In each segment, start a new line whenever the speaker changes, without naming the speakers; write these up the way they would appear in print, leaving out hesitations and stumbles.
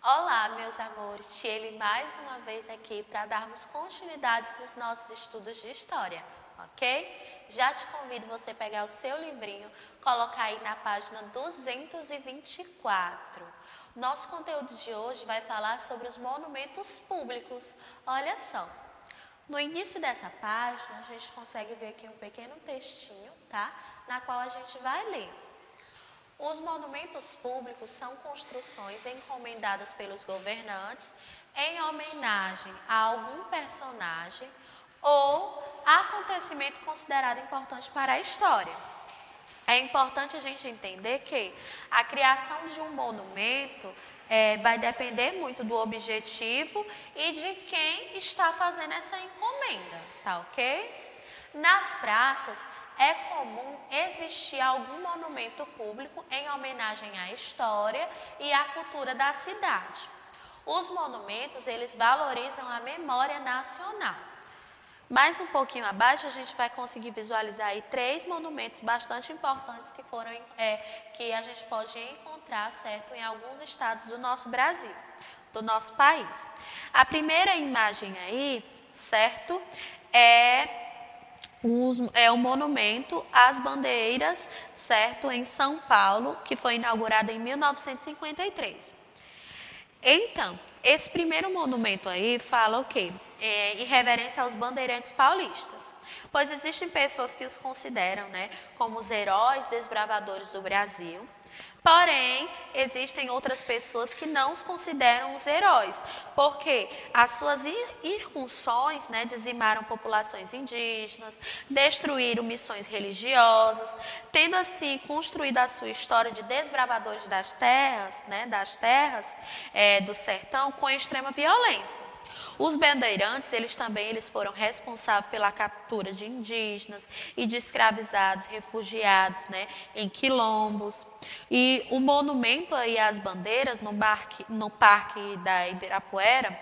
Olá, meus amores, Tiele mais uma vez aqui para darmos continuidade aos nossos estudos de história, ok? Já te convido você pegar o seu livrinho, colocar aí na página 224. Nosso conteúdo de hoje vai falar sobre os monumentos públicos. Olha só, no início dessa página a gente consegue ver aqui um pequeno textinho, tá? Na qual a gente vai ler. Os monumentos públicos são construções encomendadas pelos governantes em homenagem a algum personagem ou acontecimento considerado importante para a história. É importante a gente entender que a criação de um monumento vai depender muito do objetivo e de quem está fazendo essa encomenda, tá ok? Nas praças, é comum existir algum monumento público em homenagem à história e à cultura da cidade. Os monumentos, eles valorizam a memória nacional. Mais um pouquinho abaixo, a gente vai conseguir visualizar aí 3 monumentos bastante importantes que a gente pode encontrar, certo, em alguns estados do nosso Brasil, do nosso país. A primeira imagem aí, certo, é o monumento às bandeiras, certo, em São Paulo, que foi inaugurado em 1953. Então, esse primeiro monumento aí fala o quê? Em reverência aos bandeirantes paulistas, pois existem pessoas que os consideram, né, como os heróis desbravadores do Brasil. Porém, existem outras pessoas que não os consideram os heróis, porque as suas incursões, né, dizimaram populações indígenas, destruíram missões religiosas, tendo assim construído a sua história de desbravadores das terras, né, do sertão, com extrema violência. Os bandeirantes, eles foram responsáveis pela captura de indígenas e de escravizados, refugiados, né, em quilombos. E o monumento aí às bandeiras no Parque da Ibirapuera,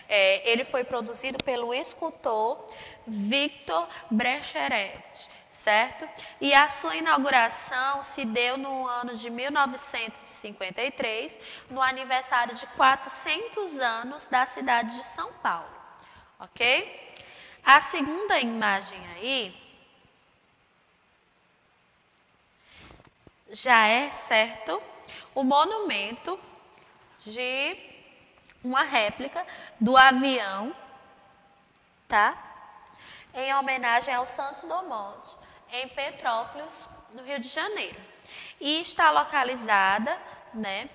ele foi produzido pelo escultor Victor Brecheret, certo? E a sua inauguração se deu no ano de 1953, no aniversário de 400 anos da cidade de São Paulo, ok? A segunda imagem aí já é, certo, o monumento de uma réplica do avião, tá? Em homenagem ao Santos Dumont, em Petrópolis, no Rio de Janeiro. E está localizada, né,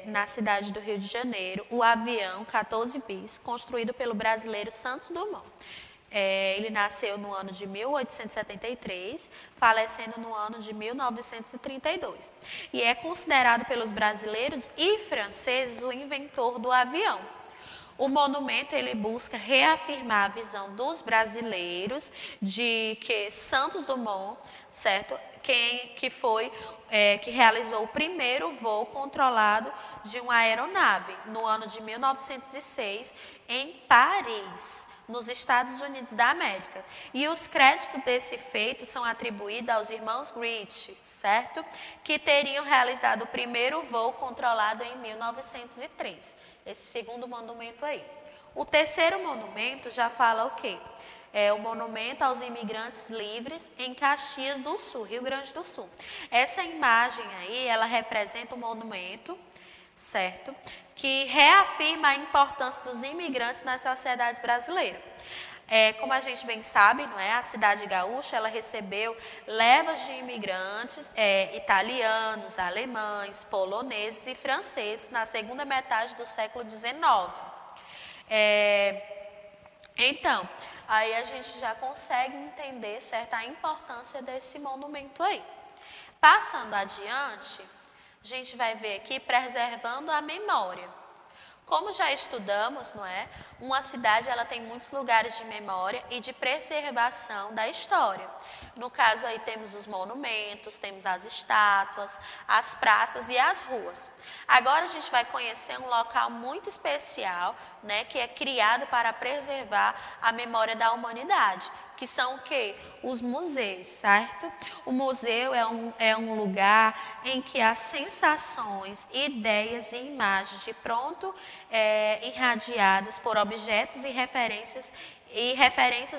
na cidade do Rio de Janeiro, o avião 14 bis, construído pelo brasileiro Santos Dumont. Ele nasceu no ano de 1873, falecendo no ano de 1932. E é considerado pelos brasileiros e franceses o inventor do avião. O monumento, ele busca reafirmar a visão dos brasileiros de que Santos Dumont, certo, que realizou o primeiro voo controlado de uma aeronave no ano de 1906 em Paris, nos Estados Unidos da América. E os créditos desse feito são atribuídos aos irmãos Wright, certo? Que teriam realizado o primeiro voo controlado em 1903. Esse segundo monumento aí. O terceiro monumento já fala o quê? É o monumento aos imigrantes livres em Caxias do Sul, Rio Grande do Sul. Essa imagem aí, ela representa um monumento, certo? Que reafirma a importância dos imigrantes nas sociedades brasileiras. Como a gente bem sabe, não é? A cidade gaúcha, ela recebeu levas de imigrantes italianos, alemães, poloneses e franceses na segunda metade do século XIX. Então, aí a gente já consegue entender, certo, a importância desse monumento aí. Passando adiante, a gente vai ver aqui preservando a memória. Como já estudamos, não é? Uma cidade, ela tem muitos lugares de memória e de preservação da história. No caso aí temos os monumentos, temos as estátuas, as praças e as ruas. Agora a gente vai conhecer um local muito especial, né, que é criado para preservar a memória da humanidade, que são o quê? Os museus, certo? O museu é um lugar em que as sensações, ideias e imagens de pronto irradiadas por objetos e referências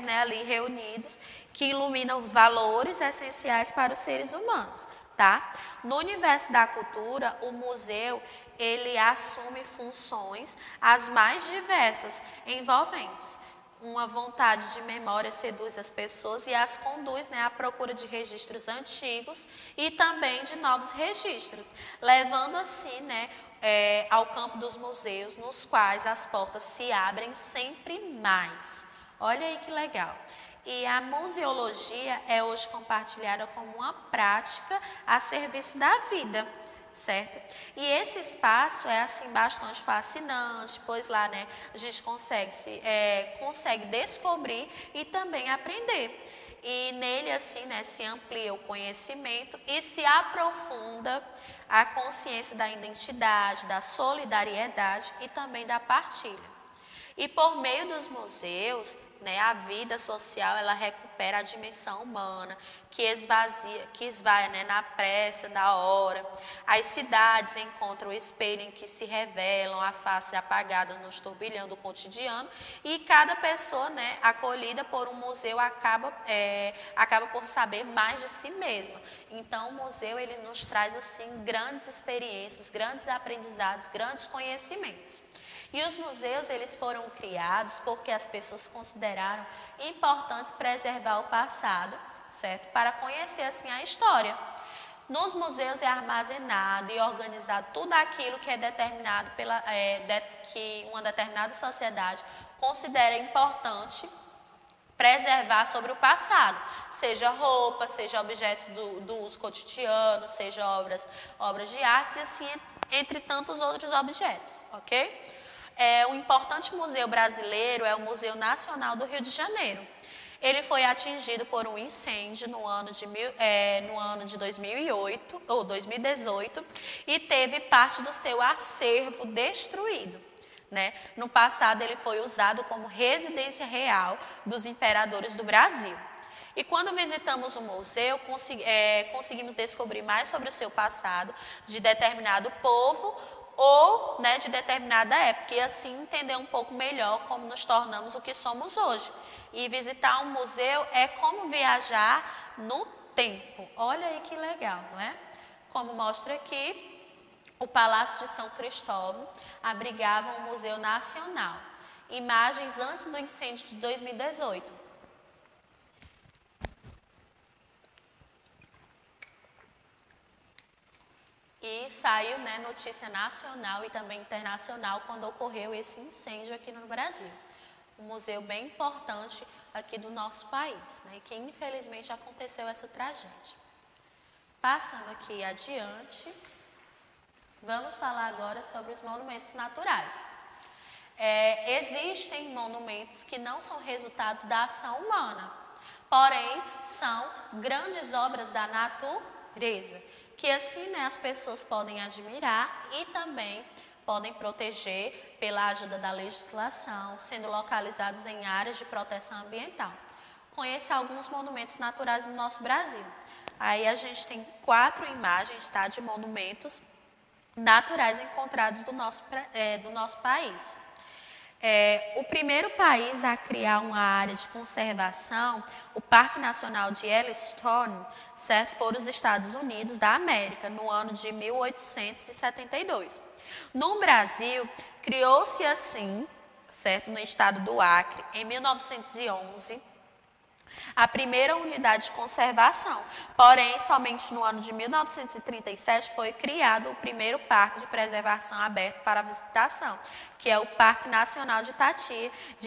né, ali reunidos, que iluminam os valores essenciais para os seres humanos, tá? No universo da cultura, o museu, ele assume funções as mais diversas, envolventes. Uma vontade de memória seduz as pessoas e as conduz, né, à procura de registros antigos e também de novos registros, levando assim, né, ao campo dos museus, nos quais as portas se abrem sempre mais. Olha aí que legal. E a museologia é hoje compartilhada como uma prática a serviço da vida, certo? E esse espaço é assim bastante fascinante, pois lá, né, a gente consegue descobrir e também aprender. E nele assim, né, se amplia o conhecimento e se aprofunda a consciência da identidade, da solidariedade e também da partilha. E por meio dos museus, né, a vida social ela recupera a dimensão humana, que esvai, né, na pressa da hora. As cidades encontram o espelho em que se revelam a face apagada no turbilhão do cotidiano, e cada pessoa, né, acolhida por um museu acaba por saber mais de si mesma. Então o museu ele nos traz assim grandes experiências, grandes aprendizados, grandes conhecimentos. E os museus eles foram criados porque as pessoas consideraram importante preservar o passado, certo? Para conhecer assim a história. Nos museus é armazenado e organizado tudo aquilo que é determinado que uma determinada sociedade considera importante preservar sobre o passado, seja roupa, seja objetos do uso cotidiano, seja obras de arte e assim entre tantos outros objetos, ok? Um importante museu brasileiro é o Museu Nacional do Rio de Janeiro. Ele foi atingido por um incêndio no ano de 2008, ou 2018 e teve parte do seu acervo destruído. Né? No passado, ele foi usado como residência real dos imperadores do Brasil. E quando visitamos o museu, conseguimos descobrir mais sobre o seu passado de determinado povo ou, né, de determinada época, e assim entender um pouco melhor como nos tornamos o que somos hoje. E visitar um museu é como viajar no tempo. Olha aí que legal, não é? Como mostra aqui, o Palácio de São Cristóvão abrigava um museu nacional. Imagens antes do incêndio de 2018. E saiu, né, notícia nacional e também internacional quando ocorreu esse incêndio aqui no Brasil. Um museu bem importante aqui do nosso país, né, e que infelizmente aconteceu essa tragédia. Passando aqui adiante, vamos falar agora sobre os monumentos naturais. Existem monumentos que não são resultados da ação humana, porém são grandes obras da natureza, que assim, né, as pessoas podem admirar e também podem proteger pela ajuda da legislação, sendo localizados em áreas de proteção ambiental. Conheça alguns monumentos naturais no nosso Brasil. Aí a gente tem 4 imagens, tá, de monumentos naturais encontrados do nosso país. O primeiro país a criar uma área de conservação, o Parque Nacional de Yellowstone, certo, foram os Estados Unidos da América, no ano de 1872. No Brasil, criou-se assim, certo, no estado do Acre, em 1911, a primeira unidade de conservação. Porém, somente no ano de 1937 foi criado o primeiro parque de preservação aberto para visitação, que é o Parque Nacional de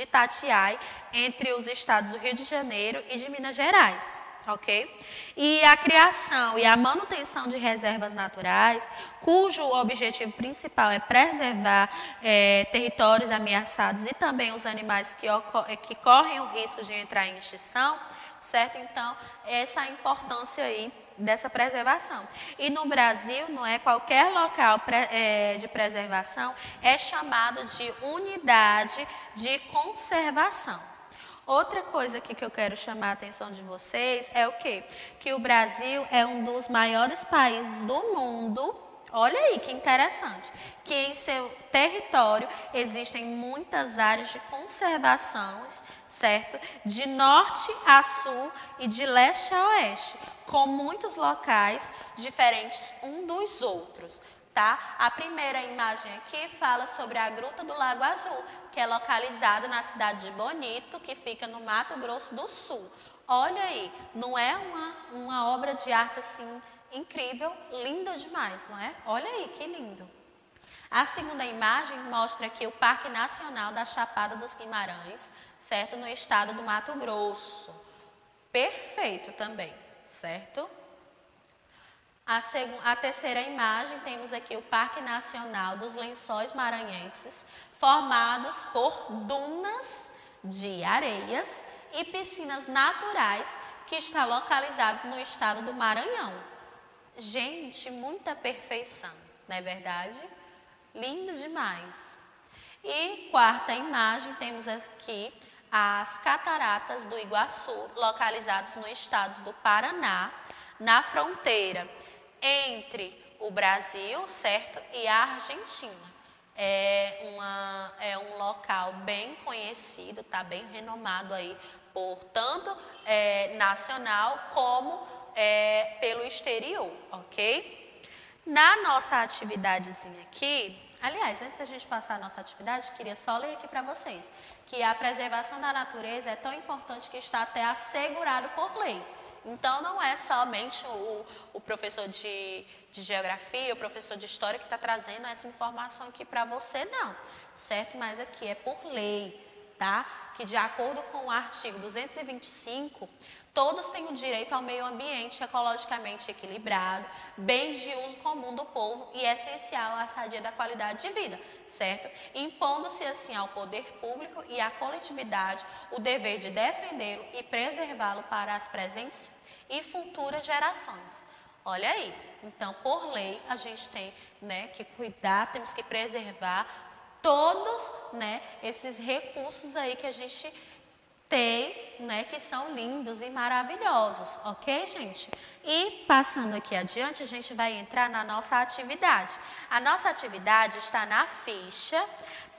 Itatiaia, entre os estados do Rio de Janeiro e de Minas Gerais. Ok? E a criação e a manutenção de reservas naturais, cujo objetivo principal é preservar territórios ameaçados e também os animais que correm o risco de entrar em extinção, certo? Então, essa é a importância aí dessa preservação. E no Brasil, não é, qualquer local de preservação é chamado de unidade de conservação. Outra coisa aqui que eu quero chamar a atenção de vocês é o quê? Que o Brasil é um dos maiores países do mundo. Olha aí que interessante, que em seu território existem muitas áreas de conservação, certo? De norte a sul e de leste a oeste, com muitos locais diferentes um dos outros, tá? A primeira imagem aqui fala sobre a Gruta do Lago Azul, que é localizada na cidade de Bonito, que fica no Mato Grosso do Sul. Olha aí, não é uma obra de arte assim incrível, linda demais, não é? Olha aí, que lindo. A segunda imagem mostra aqui o Parque Nacional da Chapada dos Guimarães, certo? No estado do Mato Grosso. Perfeito também, certo? A terceira imagem, temos aqui o Parque Nacional dos Lençóis Maranhenses, formados por dunas de areias e piscinas naturais, que está localizado no estado do Maranhão. Gente, muita perfeição, não é verdade? Lindo demais. E quarta imagem, temos aqui as Cataratas do Iguaçu, localizadas no estado do Paraná, na fronteira entre o Brasil, certo, e a Argentina. É um local bem conhecido, tá bem renomado aí por tanto nacional como pelo exterior, ok? Na nossa atividadezinha aqui, aliás, antes da gente passar a nossa atividade, queria só ler aqui para vocês que a preservação da natureza é tão importante que está até assegurado por lei. Então, não é somente o professor de geografia, o professor de história que está trazendo essa informação aqui para você, não, certo? Mas aqui é por lei, tá? Que de acordo com o artigo 225, todos têm o direito ao meio ambiente ecologicamente equilibrado, bem de uso comum do povo e essencial à sadia da qualidade de vida, certo? Impondo-se assim ao poder público e à coletividade o dever de defendê-lo e preservá-lo para as presentes e futuras gerações. Olha aí, então por lei a gente tem, né, que cuidar, temos que preservar todos, né, esses recursos aí que a gente tem, né, que são lindos e maravilhosos, ok, gente? E passando aqui adiante, a gente vai entrar na nossa atividade. A nossa atividade está na ficha,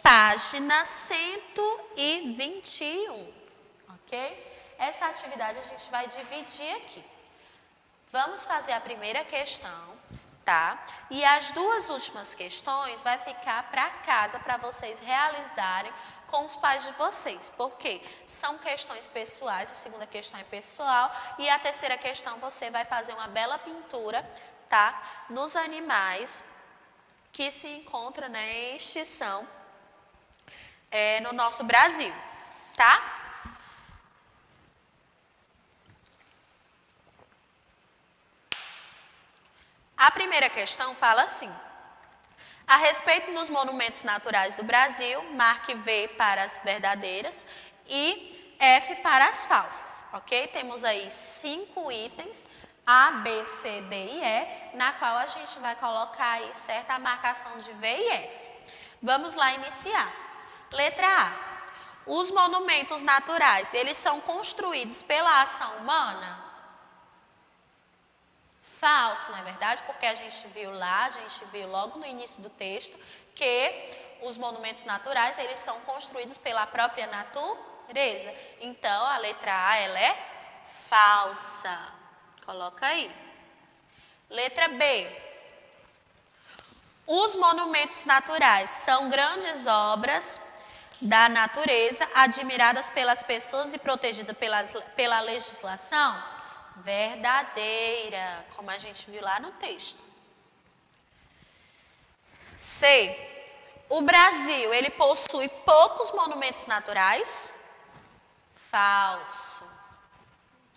página 121, ok? Essa atividade a gente vai dividir aqui. Vamos fazer a primeira questão, tá? E as duas últimas questões vai ficar para casa para vocês realizarem com os pais de vocês, porque são questões pessoais, a segunda questão é pessoal e a terceira questão você vai fazer uma bela pintura, tá? Nos animais que se encontram, né, em extinção no nosso Brasil, tá? A primeira questão fala assim: a respeito dos monumentos naturais do Brasil, marque V para as verdadeiras e F para as falsas, ok? Temos aí 5 itens, A, B, C, D e E, na qual a gente vai colocar aí, certo, a marcação de V e F. Vamos lá iniciar. Letra A. Os monumentos naturais, eles são construídos pela ação humana? Falso, não é verdade? Porque a gente viu logo no início do texto que os monumentos naturais, eles são construídos pela própria natureza. Então, a letra A, ela é falsa. Coloca aí. Letra B. Os monumentos naturais são grandes obras da natureza, admiradas pelas pessoas e protegidas pela legislação? Verdadeira, como a gente viu lá no texto. C. O Brasil, ele possui poucos monumentos naturais? Falso.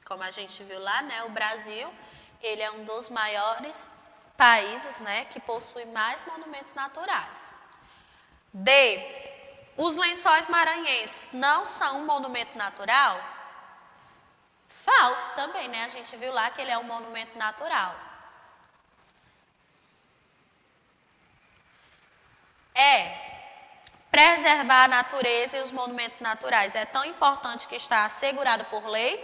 Como a gente viu lá, né, o Brasil, ele é um dos maiores países, né, que possui mais monumentos naturais. D. Os Lençóis Maranhenses não são um monumento natural? Falso também, né? A gente viu lá que ele é um monumento natural. Preservar a natureza e os monumentos naturais é tão importante que está assegurado por lei?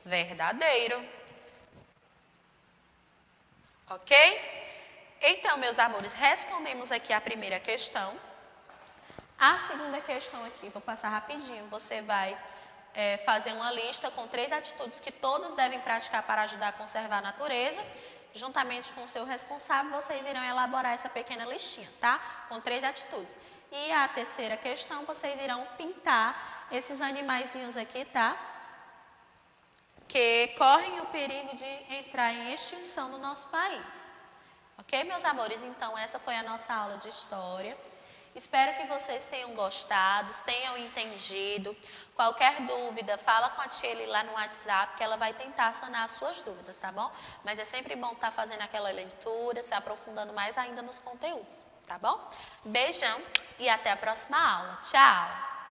Verdadeiro. Ok? Então, meus amores, respondemos aqui a primeira questão. A segunda questão aqui, vou passar rapidinho. Você vai fazer uma lista com 3 atitudes que todos devem praticar para ajudar a conservar a natureza. Juntamente com o seu responsável, vocês irão elaborar essa pequena listinha, tá? Com 3 atitudes. E a terceira questão, vocês irão pintar esses animaizinhos aqui, tá? Que correm o perigo de entrar em extinção no nosso país. Ok, meus amores? Então, essa foi a nossa aula de história. Espero que vocês tenham gostado, tenham entendido. Qualquer dúvida, fala com a tia Eli lá no WhatsApp, que ela vai tentar sanar as suas dúvidas, tá bom? Mas é sempre bom estar fazendo aquela leitura, se aprofundando mais ainda nos conteúdos, tá bom? Beijão e até a próxima aula. Tchau!